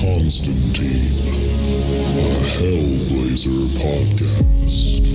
Constantine, a Hellblazer podcast.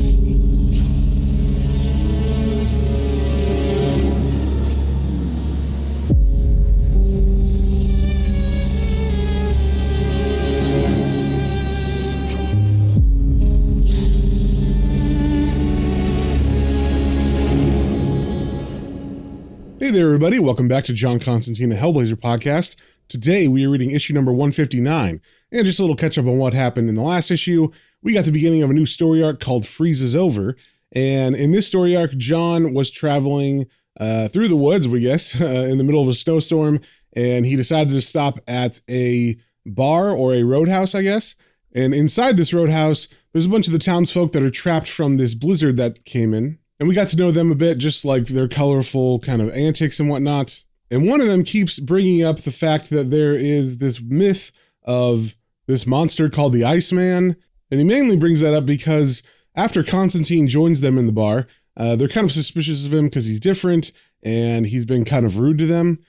Hey there, everybody. Welcome back to John Constantine, a Hellblazer podcast. Today, we are reading issue number 159, and just a little catch up on what happened in the last issue. We got the beginning of a new story arc called Freezes Over, and in this story arc, John was traveling through the woods, we guess, in the middle of a snowstorm, and he decided to stop at a bar or a roadhouse, I guess. And inside this roadhouse, there's a bunch of the townsfolk that are trapped from this blizzard that came in. And we got to know them a bit, just like their colorful kind of antics and whatnot. And one of them keeps bringing up the fact that there is this myth of this monster called the Iceman. And he mainly brings that up because after Constantine joins them in the bar, they're kind of suspicious of him because he's different and he's been kind of rude to them.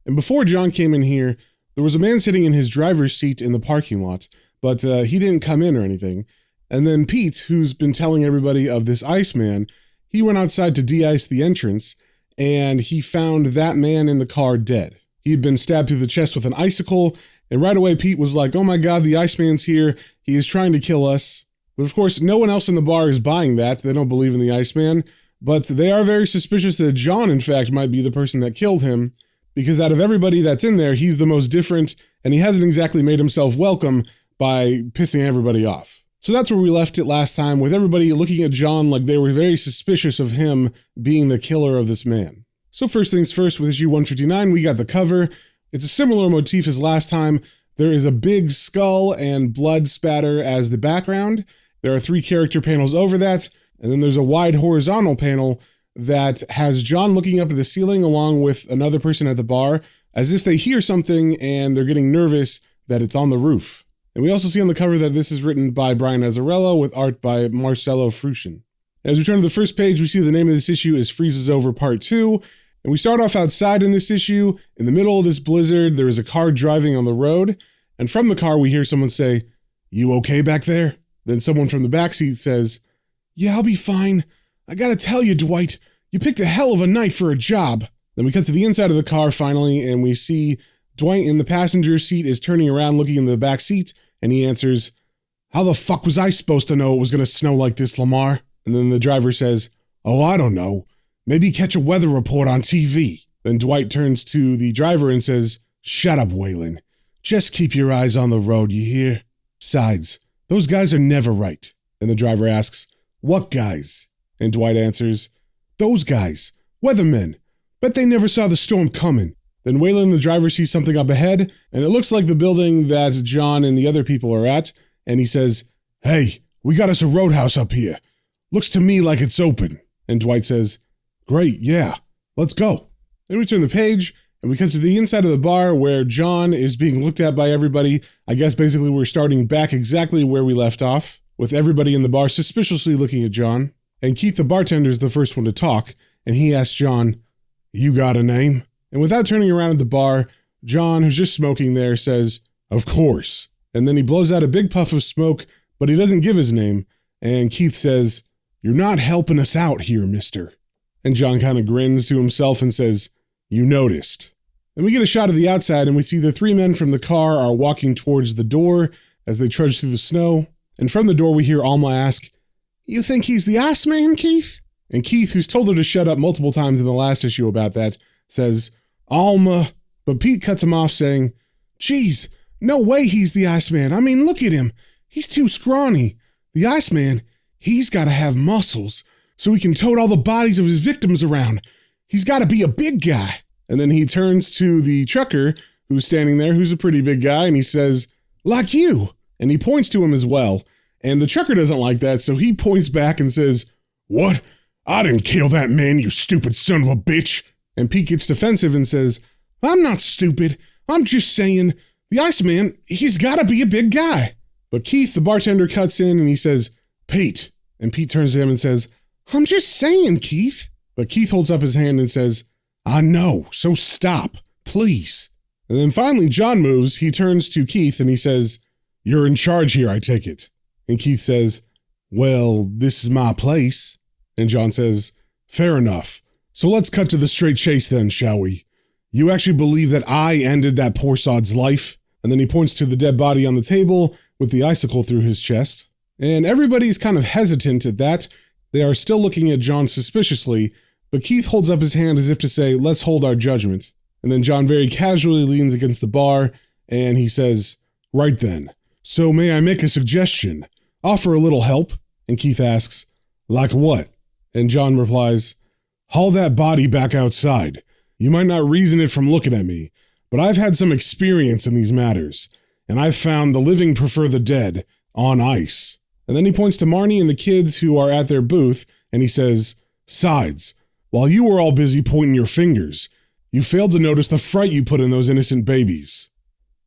And before John came in here, there was a man sitting in his driver's seat in the parking lot, but he didn't come in or anything. And then Pete, who's been telling everybody of this Iceman, he went outside to de-ice the entrance, and he found that man in the car dead. He'd been stabbed through the chest with an icicle, and right away Pete was like, oh my god, the Iceman's here. He is trying to kill us. But of course, no one else in the bar is buying that. They don't believe in the Iceman, but they are very suspicious that John, in fact, might be the person that killed him, because out of everybody that's in there, he's the most different, and he hasn't exactly made himself welcome by pissing everybody off. So that's where we left it last time, with everybody looking at John like they were very suspicious of him being the killer of this man. So first things first, with issue 159, we got the cover. It's a similar motif as last time. There is a big skull and blood spatter as the background. There are 3 character panels over that, and then there's a wide horizontal panel that has John looking up at the ceiling along with another person at the bar, as if they hear something and they're getting nervous that it's on the roof. And we also see on the cover that this is written by Brian Azzarello with art by Marcelo Fruchin. As we turn to the first page, we see the name of this issue is Freezes Over Part 2. And we start off outside in this issue. In the middle of this blizzard, there is a car driving on the road. And from the car, we hear someone say, "You okay back there?" Then someone from the backseat says, "Yeah, I'll be fine. I gotta tell you, Dwight, you picked a hell of a night for a job." Then we cut to the inside of the car finally, and we see Dwight in the passenger seat is turning around looking in the back seat, and he answers, "How the fuck was I supposed to know it was going to snow like this, Lamar?" And then the driver says, "Oh, I don't know. Maybe catch a weather report on TV." Then Dwight turns to the driver and says, "Shut up, Waylon. Just keep your eyes on the road, you hear? Besides, those guys are never right." And the driver asks, "What guys?" And Dwight answers, "Those guys. Weathermen. Bet they never saw the storm coming." Then Waylon, the driver, sees something up ahead, and it looks like the building that John and the other people are at, and he says, "Hey, we got us a roadhouse up here. Looks to me like it's open." And Dwight says, "Great, yeah, let's go." Then we turn the page, and we cut to the inside of the bar where John is being looked at by everybody. I guess basically we're starting back exactly where we left off, with everybody in the bar suspiciously looking at John. And Keith, the bartender, is the first one to talk, and he asks John, "You got a name?" And without turning around at the bar, John, who's just smoking there, says, "Of course." And then he blows out a big puff of smoke, but he doesn't give his name. And Keith says, "You're not helping us out here, mister." And John kind of grins to himself and says, "You noticed." Then we get a shot of the outside, and we see the 3 men from the car are walking towards the door as they trudge through the snow. And from the door, we hear Alma ask, "You think he's the Iceman, Keith?" And Keith, who's told her to shut up multiple times in the last issue about that, says, "Alma," but Pete cuts him off saying, "Geez, no way he's the Iceman. I mean, look at him. He's too scrawny. The Iceman, he's got to have muscles so he can tote all the bodies of his victims around. He's got to be a big guy." And then he turns to the trucker who's standing there, who's a pretty big guy, and he says, "Like you." And he points to him as well. And the trucker doesn't like that, so he points back and says, "What? I didn't kill that man, you stupid son of a bitch." And Pete gets defensive and says, "I'm not stupid. I'm just saying, the Iceman, he's got to be a big guy." But Keith, the bartender, cuts in and he says, "Pete." And Pete turns to him and says, "I'm just saying, Keith." But Keith holds up his hand and says, "I know, so stop, please." And then finally, John moves. He turns to Keith and he says, "You're in charge here, I take it." And Keith says, "Well, this is my place." And John says, "Fair enough. So let's cut to the straight chase then, shall we? You actually believe that I ended that poor sod's life?" And then he points to the dead body on the table with the icicle through his chest. And everybody's kind of hesitant at that. They are still looking at John suspiciously, but Keith holds up his hand as if to say, "Let's hold our judgment." And then John very casually leans against the bar and he says, "Right then. So may I make a suggestion? Offer a little help?" And Keith asks, "Like what?" And John replies, "Haul that body back outside. You might not reason it from looking at me, but I've had some experience in these matters, and I've found the living prefer the dead on ice." And then he points to Marnie and the kids who are at their booth, and he says, "Sides, while you were all busy pointing your fingers, you failed to notice the fright you put in those innocent babies."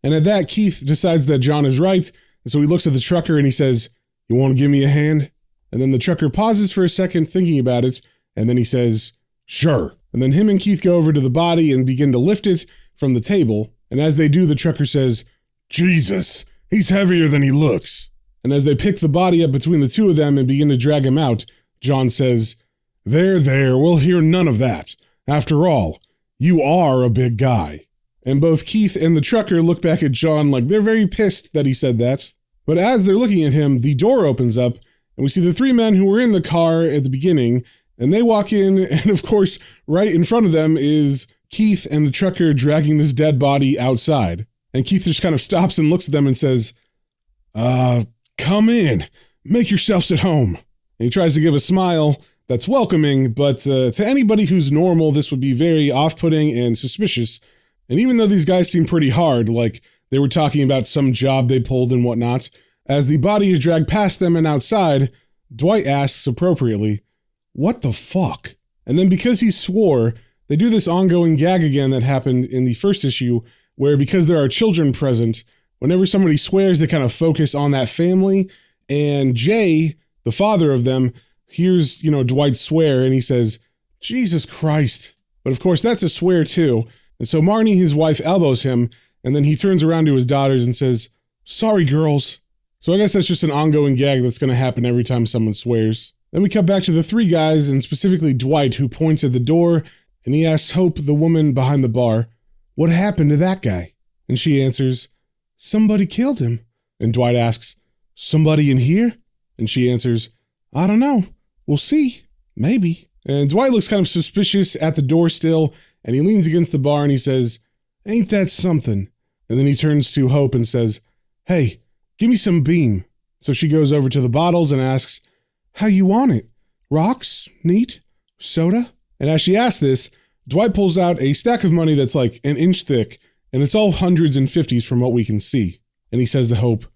And at that, Keith decides that John is right, and so he looks at the trucker and he says, "You want to give me a hand?" And then the trucker pauses for a second thinking about it, and then he says, "Sure." And then him and Keith go over to the body and begin to lift it from the table, and as they do, the trucker says, "Jesus, he's heavier than he looks." And as they pick the body up between the two of them and begin to drag him out, John says, There, we'll hear none of that. After all, you are a big guy." And both Keith and the trucker look back at John like they're very pissed that he said that. But as they're looking at him, the door opens up, and we see the three men who were in the car at the beginning, and they walk in, and of course, right in front of them is Keith and the trucker dragging this dead body outside. And Keith just kind of stops and looks at them and says, "Come in. Make yourselves at home." And he tries to give a smile that's welcoming, but to anybody who's normal, this would be very off-putting and suspicious. And even though these guys seem pretty hard, like they were talking about some job they pulled and whatnot, as the body is dragged past them and outside, Dwight asks appropriately, "What the fuck?" And then because he swore, they do this ongoing gag again that happened in the first issue, where because there are children present, whenever somebody swears, they kind of focus on that family. And Jay, the father of them, hears, Dwight swear and he says, "Jesus Christ." But of course, that's a swear too. And so Marnie, his wife, elbows him, and then he turns around to his daughters and says, "Sorry, girls." So I guess that's just an ongoing gag that's going to happen every time someone swears. Then we cut back to the three guys, and specifically Dwight, who points at the door, and he asks Hope, the woman behind the bar, "What happened to that guy?" And she answers, "Somebody killed him." And Dwight asks, "Somebody in here?" And she answers, "I don't know. We'll see. Maybe." And Dwight looks kind of suspicious at the door still, and he leans against the bar and he says, "Ain't that something?" And then he turns to Hope and says, "Hey, give me some beam." So she goes over to the bottles and asks, "How you want it? Rocks? Neat? Soda?" And as she asks this, Dwight pulls out a stack of money that's like an inch thick, and it's all hundreds and fifties from what we can see. And he says to Hope,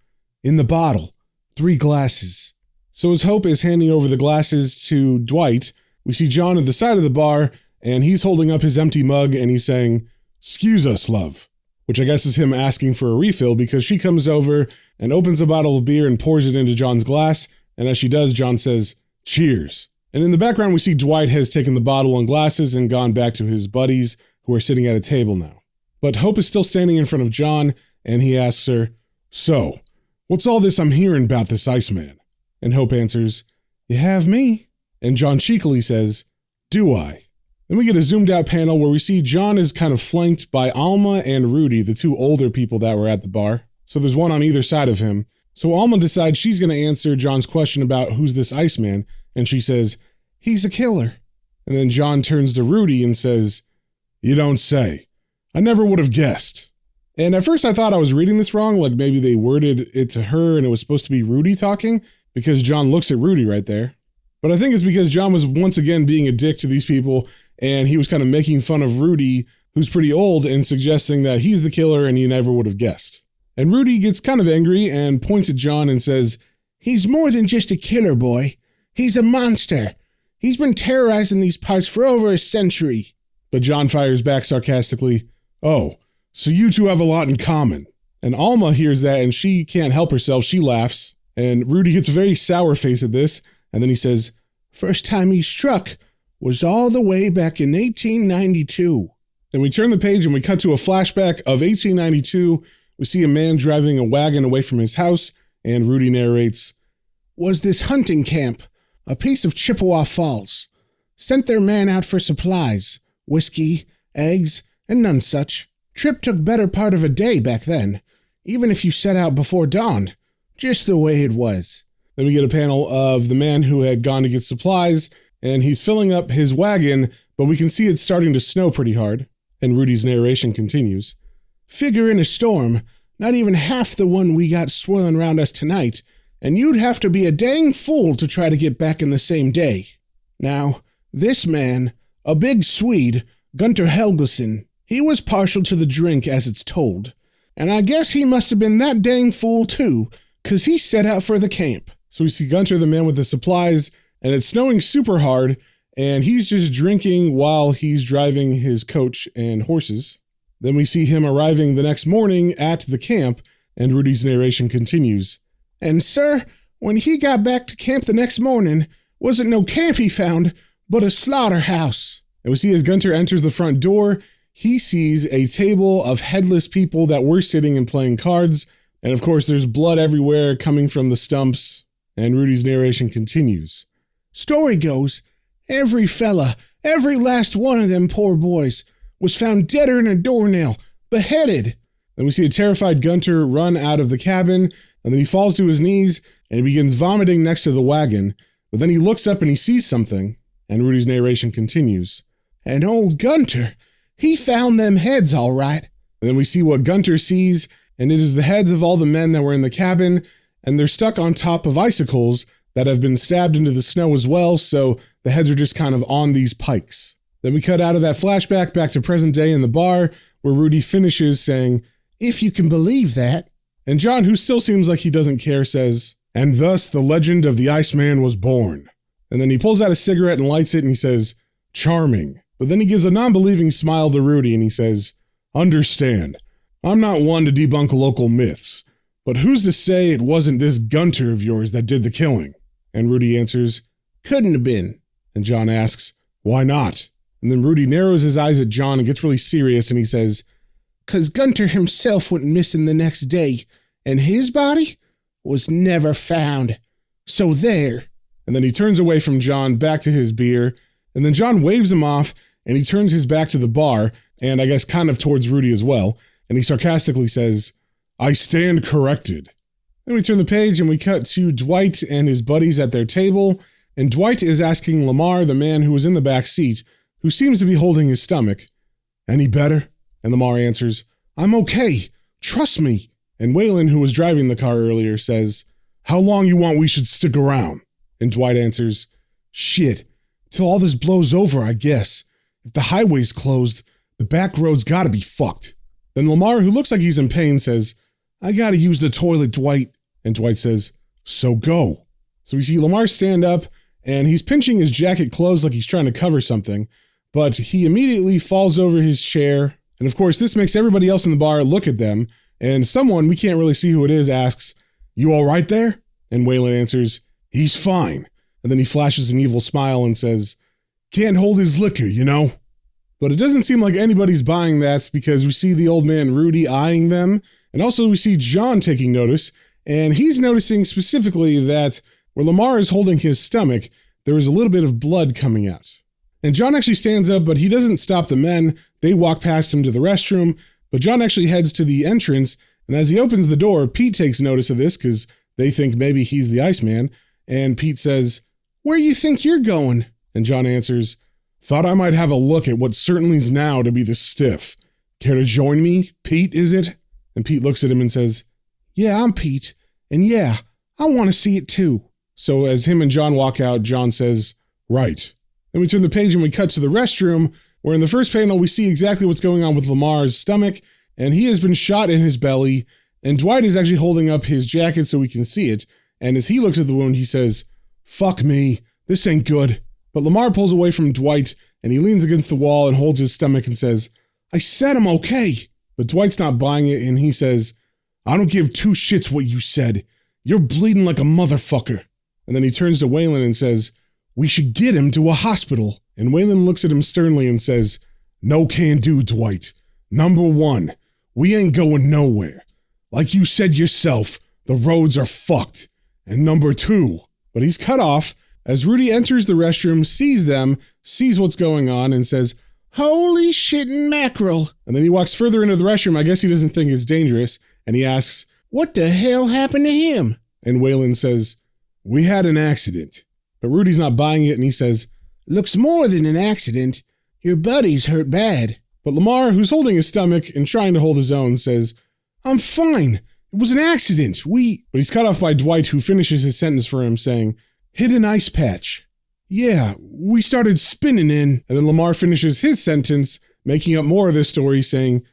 "In the bottle, 3 glasses." So as Hope is handing over the glasses to Dwight, we see John at the side of the bar, and he's holding up his empty mug, and he's saying, "Excuse us, love," which I guess is him asking for a refill because she comes over and opens a bottle of beer and pours it into John's glass, and as she does, John says, "Cheers." And in the background, we see Dwight has taken the bottle and glasses and gone back to his buddies who are sitting at a table now. But Hope is still standing in front of John, and he asks her, "So, what's all this I'm hearing about this Iceman?" And Hope answers, "You have me." And John cheekily says, "Do I?" Then we get a zoomed out panel where we see John is kind of flanked by Alma and Rudy, the two older people that were at the bar. So there's one on either side of him. So Alma decides she's going to answer John's question about who's this Iceman, and she says, "He's a killer." And then John turns to Rudy and says, "You don't say. I never would have guessed." And at first I thought I was reading this wrong, like maybe they worded it to her and it was supposed to be Rudy talking, because John looks at Rudy right there. But I think it's because John was once again being a dick to these people, and he was kind of making fun of Rudy, who's pretty old, and suggesting that he's the killer and he never would have guessed. And Rudy gets kind of angry and points at John and says, "He's more than just a killer, boy. He's a monster. He's been terrorizing these parts for over a century." But John fires back sarcastically, "Oh, so you two have a lot in common." And Alma hears that and she can't help herself. She laughs. And Rudy gets a very sour face at this. And then he says, "First time he struck was all the way back in 1892. Then we turn the page and we cut to a flashback of 1892. We see a man driving a wagon away from his house, and Rudy narrates, "Was this hunting camp, a piece of Chippewa Falls. Sent their man out for supplies, whiskey, eggs, and none such. Trip took better part of a day back then, even if you set out before dawn. Just the way it was." Then we get a panel of the man who had gone to get supplies, and he's filling up his wagon, but we can see it's starting to snow pretty hard. And Rudy's narration continues. "Figure in a storm, not even half the one we got swirling around us tonight, and you'd have to be a dang fool to try to get back in the same day. Now, this man, a big Swede, Gunter Helgeson, he was partial to the drink as it's told, and I guess he must have been that dang fool too, 'cause he set out for the camp." So we see Gunter, the man with the supplies, and it's snowing super hard, and he's just drinking while he's driving his coach and horses. Then we see him arriving the next morning at the camp, and Rudy's narration continues. "And sir, when he got back to camp the next morning, wasn't no camp he found, but a slaughterhouse." And we see as Gunter enters the front door, he sees a table of headless people that were sitting and playing cards, and of course there's blood everywhere coming from the stumps, and Rudy's narration continues. "Story goes, every fella, every last one of them poor boys, was found deader than a doornail, beheaded." Then we see a terrified Gunter run out of the cabin, and then he falls to his knees, and he begins vomiting next to the wagon, but then he looks up and he sees something, and Rudy's narration continues. "And old Gunter, he found them heads all right." And then we see what Gunter sees, and it is the heads of all the men that were in the cabin, and they're stuck on top of icicles that have been stabbed into the snow as well, so the heads are just kind of on these pikes. Then we cut out of that flashback back to present day in the bar, where Rudy finishes saying, "If you can believe that." And John, who still seems like he doesn't care, says, "And thus the legend of the Iceman was born." And then he pulls out a cigarette and lights it, and he says, "Charming." But then he gives a non-believing smile to Rudy, and he says, "Understand, I'm not one to debunk local myths, but who's to say it wasn't this Gunter of yours that did the killing?" And Rudy answers, "Couldn't have been." And John asks, "Why not?" And then Rudy narrows his eyes at John and gets really serious, and he says, "'Cause Gunter himself went missing the next day, and his body was never found. So there." And then he turns away from John back to his beer, and then John waves him off, and he turns his back to the bar, and I guess kind of towards Rudy as well, and he sarcastically says, "I stand corrected." Then we turn the page and we cut to Dwight and his buddies at their table, and Dwight is asking Lamar, the man who was in the back seat, who seems to be holding his stomach, "Any better?" And Lamar answers, "I'm okay. Trust me." And Waylon, who was driving the car earlier, says, "How long you want we should stick around?" And Dwight answers, "Shit, till all this blows over, I guess. If the highway's closed, the back road's gotta be fucked." Then Lamar, who looks like he's in pain, says, "I gotta use the toilet, Dwight." And Dwight says, "So go." So we see Lamar stand up, and he's pinching his jacket closed like he's trying to cover something, but he immediately falls over his chair. And of course, this makes everybody else in the bar look at them, and someone, we can't really see who it is, asks, "You all right there?" And Waylon answers, "He's fine." And then he flashes an evil smile and says, "Can't hold his liquor, you know." But it doesn't seem like anybody's buying that, because we see the old man Rudy eyeing them, and also we see John taking notice, and he's noticing specifically that where Lamar is holding his stomach, there is a little bit of blood coming out. And John actually stands up, but he doesn't stop the men. They walk past him to the restroom, but John actually heads to the entrance, and as he opens the door, Pete takes notice of this because they think maybe he's the Iceman, and Pete says, "Where you think you're going?" And John answers, "Thought I might have a look at what certainly's now to be the stiff. Care to join me? Pete, is it?" And Pete looks at him and says, "Yeah, I'm Pete, and yeah, I want to see it too." So as him and John walk out, John says, "Right." Then we turn the page and we cut to the restroom, where in the first panel we see exactly what's going on with Lamar's stomach, and he has been shot in his belly, and Dwight is actually holding up his jacket so we can see it, and as he looks at the wound, he says, "Fuck me, this ain't good." But Lamar pulls away from Dwight, and he leans against the wall and holds his stomach and says, "I said I'm okay." But Dwight's not buying it, and he says, "I don't give two shits what you said. You're bleeding like a motherfucker." And then he turns to Waylon and says, "We should get him to a hospital." And Waylon looks at him sternly and says, No can do, Dwight. Number one, we ain't going nowhere. Like you said yourself, the roads are fucked. And number two, but he's cut off as Rudy enters the restroom, sees them, sees what's going on, and says, "Holy shit and mackerel." And then he walks further into the restroom. I guess he doesn't think it's dangerous. And he asks, "What the hell happened to him?" And Waylon says, "We had an accident." But Rudy's not buying it, and he says, "Looks more than an accident. Your buddy's hurt bad." But Lamar, who's holding his stomach and trying to hold his own, says, "I'm fine. It was an accident. But he's cut off by Dwight, who finishes his sentence for him, saying, "Hit an ice patch." "Yeah, we started spinning in." And then Lamar finishes his sentence, making up more of this story, saying,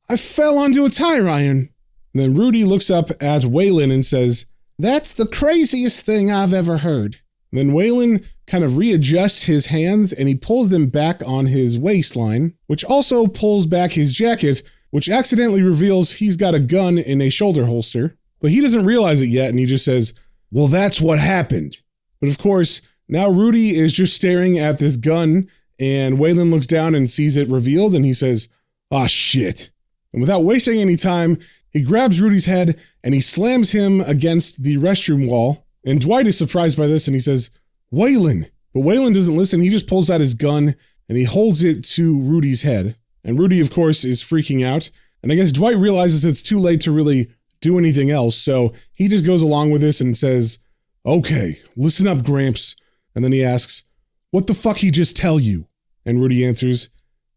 "I fell onto a tire iron." And then Rudy looks up at Waylon and says, "That's the craziest thing I've ever heard." And then Waylon kind of readjusts his hands and he pulls them back on his waistline, which also pulls back his jacket, which accidentally reveals he's got a gun in a shoulder holster. But he doesn't realize it yet, and he just says, "Well, that's what happened." But of course, now Rudy is just staring at this gun, and Waylon looks down and sees it revealed, and he says, "Ah, shit." And without wasting any time, he grabs Rudy's head and he slams him against the restroom wall. And Dwight is surprised by this, and he says, "Waylon." But Waylon doesn't listen. He just pulls out his gun and he holds it to Rudy's head. And Rudy, of course, is freaking out. And I guess Dwight realizes it's too late to really do anything else. So he just goes along with this and says, "Okay, listen up, Gramps." And then he asks, "What the fuck he just tell you?" And Rudy answers,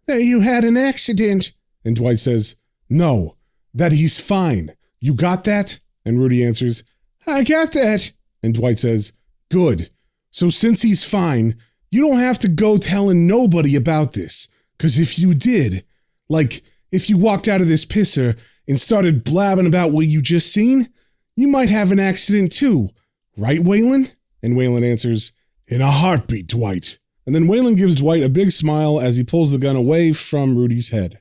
"That you had an accident." And Dwight says, "No, that he's fine. You got that?" And Rudy answers, "I got that." And Dwight says, "Good. So since he's fine, you don't have to go telling nobody about this. Because if you did, like if you walked out of this pisser and started blabbing about what you just seen, you might have an accident too. Right, Waylon?" And Waylon answers, "In a heartbeat, Dwight." And then Waylon gives Dwight a big smile as he pulls the gun away from Rudy's head.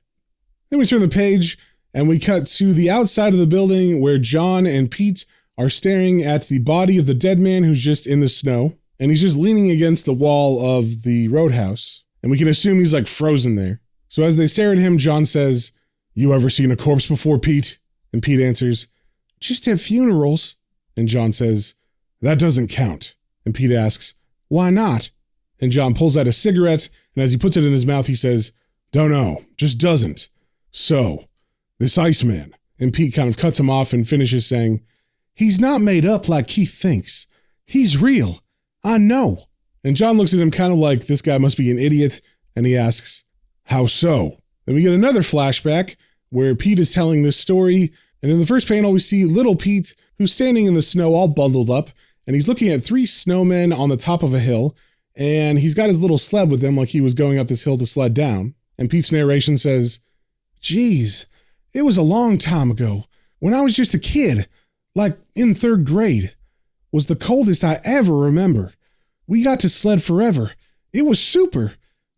Then we turn the page and we cut to the outside of the building where John and Pete are staring at the body of the dead man who's just in the snow. And he's just leaning against the wall of the roadhouse. And we can assume he's like frozen there. So as they stare at him, John says, "You ever seen a corpse before, Pete?" And Pete answers, "Just at funerals." And John says, "That doesn't count." And Pete asks, "Why not?" And John pulls out a cigarette, and as he puts it in his mouth, he says, "Don't know, just doesn't. So, this Iceman." And Pete kind of cuts him off and finishes saying, "He's not made up like Keith thinks. He's real. I know." And John looks at him kind of like this guy must be an idiot, and he asks, "How so?" Then we get another flashback where Pete is telling this story, and in the first panel we see little Pete, who's standing in the snow all bundled up, and he's looking at 3 snowmen on the top of a hill, and he's got his little sled with him like he was going up this hill to sled down. And Pete's narration says, "Geez, it was a long time ago, when I was just a kid, like in 3rd grade. Was the coldest I ever remember. We got to sled forever. It was super,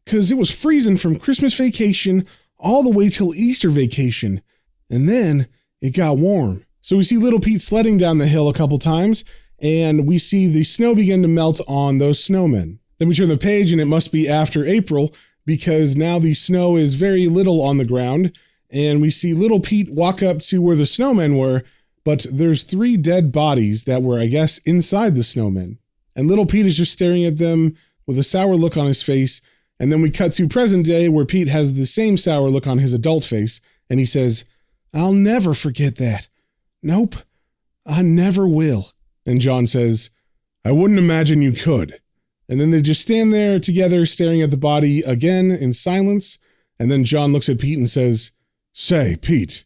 'cause it was freezing from Christmas vacation all the way till Easter vacation. And then it got warm." So we see little Pete sledding down the hill a couple times, and we see the snow begin to melt on those snowmen. Then we turn the page, and it must be after April, because now the snow is very little on the ground, and we see little Pete walk up to where the snowmen were, but there's 3 dead bodies that were, I guess, inside the snowmen. And little Pete is just staring at them with a sour look on his face. And then we cut to present day where Pete has the same sour look on his adult face. And he says, "I'll never forget that. Nope, I never will." And John says, "I wouldn't imagine you could." And then they just stand there together staring at the body again in silence. And then John looks at Pete and says, "Say, Pete,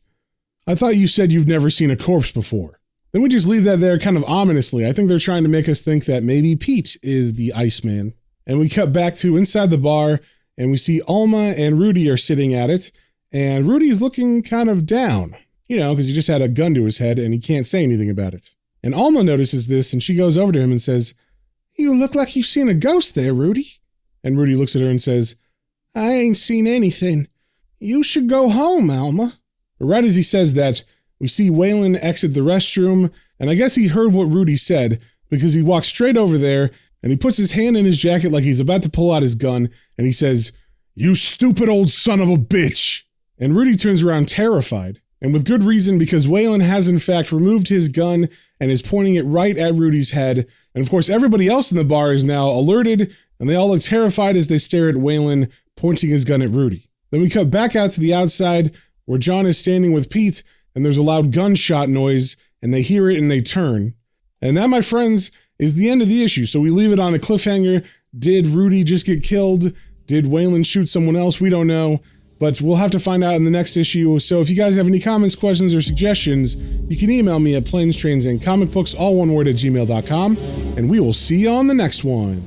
I thought you said you've never seen a corpse before." Then we just leave that there kind of ominously. I think they're trying to make us think that maybe Pete is the Iceman. And we cut back to inside the bar, and we see Alma and Rudy are sitting at it. And Rudy's looking kind of down, because he just had a gun to his head and he can't say anything about it. And Alma notices this, and she goes over to him and says, "You look like you've seen a ghost there, Rudy." And Rudy looks at her and says, "I ain't seen anything. You should go home, Alma." But right as he says that, we see Waylon exit the restroom, and I guess he heard what Rudy said, because he walks straight over there, and he puts his hand in his jacket like he's about to pull out his gun, and he says, "You stupid old son of a bitch!" And Rudy turns around terrified, and with good reason, because Waylon has in fact removed his gun and is pointing it right at Rudy's head. And of course, everybody else in the bar is now alerted, and they all look terrified as they stare at Waylon pointing his gun at Rudy. Then we cut back out to the outside, where John is standing with Pete, and there's a loud gunshot noise, and they hear it and they turn. And that, my friends, is the end of the issue. So we leave it on a cliffhanger. Did Rudy just get killed? Did Waylon shoot someone else? We don't know. But we'll have to find out in the next issue. So if you guys have any comments, questions, or suggestions, you can email me at planestrains and comicbooks, all one word, at gmail.com. And we will see you on the next one.